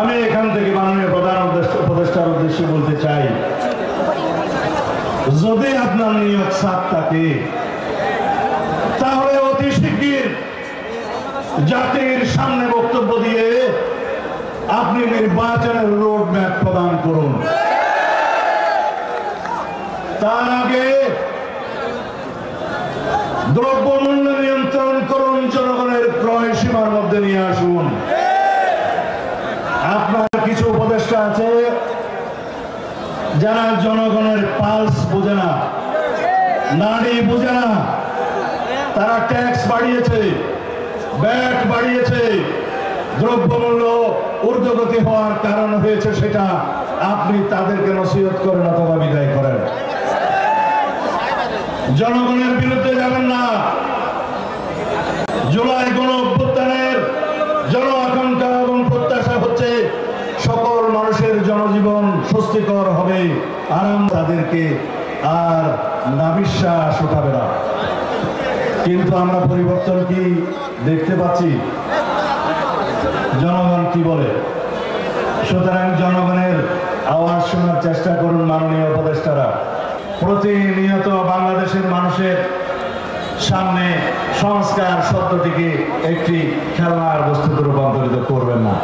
আমি এখান থেকে মাননীয় প্রধান উপদেষ্টার উদ্দেশ্যে বলতে চাই, যদি আপনার নিয়ত সাফ থাকে তাহলে অতি শিগগির জাতির সামনে বক্তব্য দিয়ে আপনি নির্বাচনের রোড ম্যাপ প্রদান করুন। তার আগে দ্রব্যমূল্য নিয়ন্ত্রণ করুন, জনগণের ক্রয় সীমার মধ্যে নিয়ে আসুন। আপনার কিছু উপদেষ্টা আছে যারা জনগণের পালস বোঝে না, নাড়ি বোঝে না। তারা ট্যাক্স বাড়িয়েছে, ব্যাট বাড়িয়েছে, দ্রব্যমূল্য ঊর্ধ্বগতি হওয়ার কারণ হয়েছে সেটা আপনি তাদেরকে নসিহত করেন অথবা বিদায় করেন। জনগণের বিরুদ্ধে যাবেন না। জুলাই গণ অভ্যুত্থানের জন আকাঙ্ক্ষা এবং প্রত্যাশা হচ্ছে সকল মানুষের জনজীবন স্বস্তিকর হবে, আরাম, তাদেরকে আর নাবিশ্বাস উঠাবে না। কিন্তু আমরা পরিবর্তন কি দেখতে পাচ্ছি? জনগণ কি বলে? সুতরাং জনগণের আওয়াজ শোনার চেষ্টা করুন মাননীয় উপদেষ্টারা। প্রতিনিয়ত বাংলাদেশের মানুষের সামনে সংস্কার শব্দটিকে একটি খেলনার বস্তুতে রূপান্তরিত করবেন না।